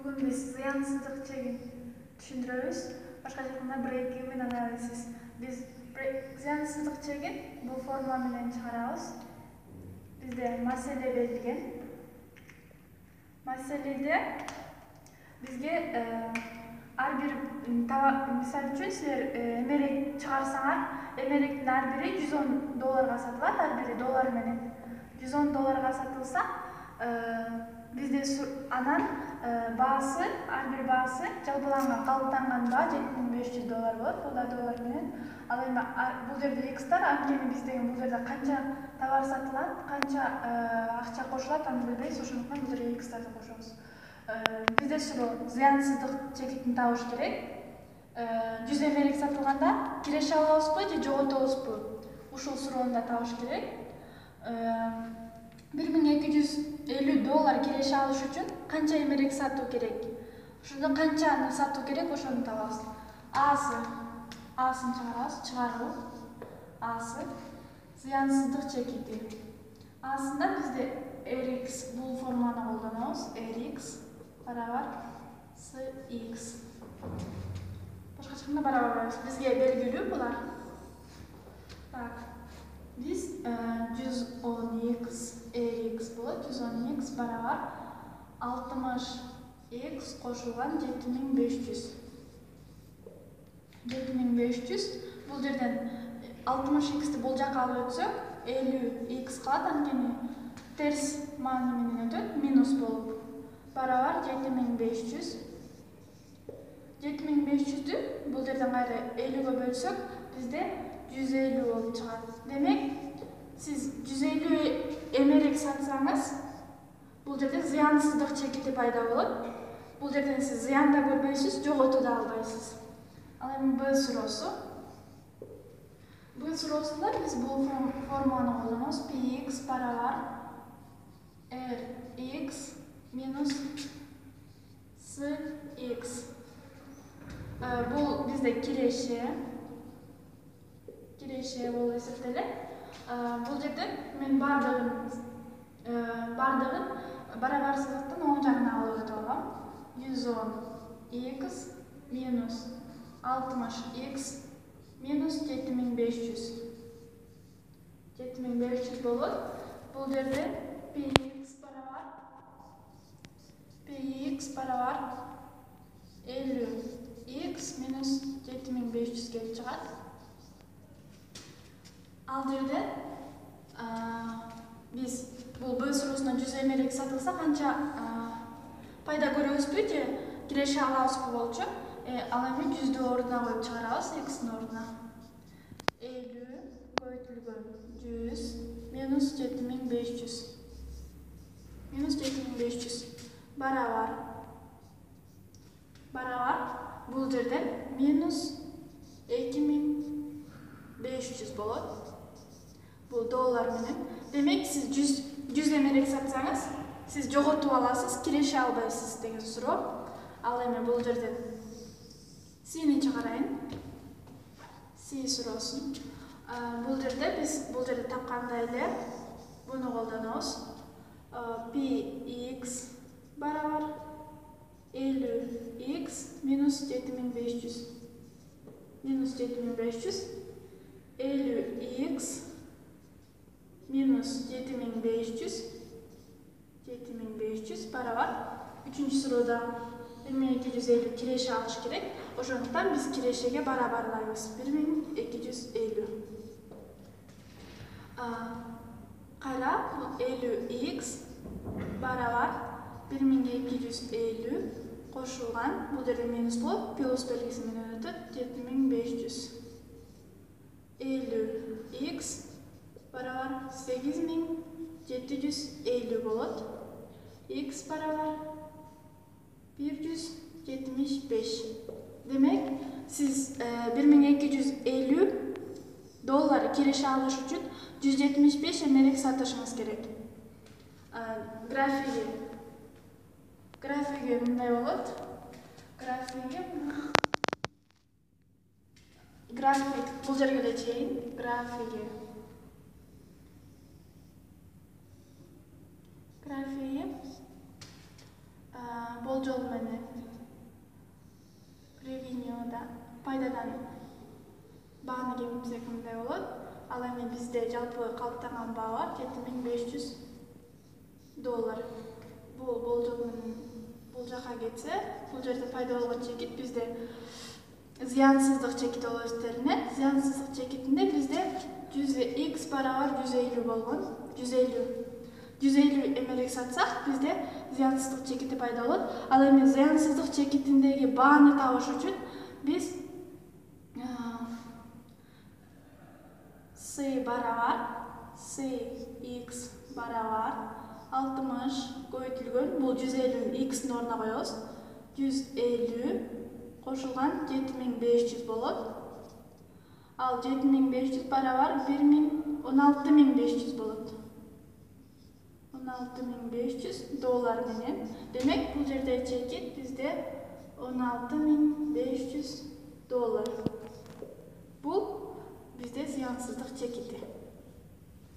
Бүгін біз зиянсыздық чегін түшүндүрөбүз. Башка жакында break-even analysis. Biz зиянсыздык чегин бул формула менен чыгарабыз. Бизде маселе берилген. Маселеде бизге ар бир мисалы үчүн силер эмерек чыгарсаңар, эмеректин ар бири $110 сатылат, ар бири доллар менен. $110 сатылса, бизде анан баасы, ар бир баасы жалбыланган, калыптанган баа $7500 болот. Бул да доллар менен. Ал эми бул жерде X-тар, анткени биз деген бул жерде канча товар сатылат, канча акча кошулат, аны билбейбиз. Ошондуктан бул жерде X-тарды кошобуз. Бизде суроо зыянсыздык чекитин табыш керек. 100 эмерек сатылганда киреше алабызбы же жоготобузбу? Ушул суроону да табыш керек. $1250 киреше алыш үчүн канча эмерек сатуу керек? Ошондо канчаны сатуу керек, ошону табабыз. Асын чыгарабыз, чыгаруу. Асы зыянсыздык чекити. Асында бизде Rx бул формуланы колдонобуз. Rx барабар Cx. Башка чыкканда барабар эмес. Бизге белгилүү булар. Так. Biz 110x Rx болот. 110x барабар 60x кошулган 7500. 7500 бул жерден 60x'ти бул жака алып өтсөк, 50x калат, анткени терс маани менен өтөт, минус болуп. Барабар 7500. 7500'дү бул жерден кайра 50-ге бөлсөк, бизде 150 болуп чыгат. Демек, сиз 150 эмерек сатсаңыз, бул жерде зыянсыздык чекити пайда болот. Бул жерден сиз зыян да көрбөйсүз, жоготуу да албайсыз. Ал эми Б суроосу. Б суроосунда биз бул формуланы колдонобуз. Px барабар Rx минус Cx. Бул бизде киреше болуп эсептелет. Бул жерде мен бардыгын барабар сызыктын оң жагына алып өтүп алам. 110x минус 60x минус 7500. 7500 болот. Бул жерде Px барабар 50x минус 7500 келип чыгат. Ал жерде биз бул Б суроосуна 100 эмерек сатылса канча пайда көрөбүзбү же киреше алабызбы болчу? Ал эми 100'дү ордуна коюп чыгарабыз, x'ин ордуна. 50 көбөйтүлгөн 100 минус 7500. Минус 7500 барабар бул жерден минус 2500 болот. Бул доллар менен. Демек, сиз 100 эмерек сатсаңыз, сиз жоготуп аласыз, киреше албайсыз деген суроо. Ал эми бул жерден C'ни чыгарайын. C суроосун. Бул жерде тапкандай эле буну колдонобуз. Px барабар 50x минус 7500. Минус 7500. 50x минус 7500 барабар. Үчүнчү суроодо 1250 киреше алыш керек. Ошондуктан биз кирешеге барабарлайбыз. 1250. Кайра 50x барабар 1250 кошулган, бул жерде минус болуп, плюс белгиси менен өтөт, 7500. 50x барабар 8750 болот. X барабар 175. Демек, сиз $1250 киреше алыш үчүн 175 эмерек сатышыңыз керек. Графиги мындай болот. График бул жерге эле чейин. Графиги жол менен ревенюда пайдадан бааны кемитсек мындай болот. Ал эми бизде жалпы калыптанган баа $7,500. Бул болжол менен бул жака кетсе, бул жерде пайда болгон чекит бизде зыянсыздык чекити болуп эсептелинет. Зыянсыздык чекитинде бизде x барабар 150 болгон. 150 эмерек сатсак, бизде зыянсыздык чекити пайда болот. Ал эми зыянсыздык чекитиндеги бааны табыш үчүн биз cx барабар 60 көбөйтүлгөн, бул 150 x'ин ордуна коебуз. 150 кошулган 7500 болот. Ал 7500 барабар 16500 болот. $16,500 менен. Демек, бул жерде чекит бизде $16,500. Бул бизде зыянсыздык чекити.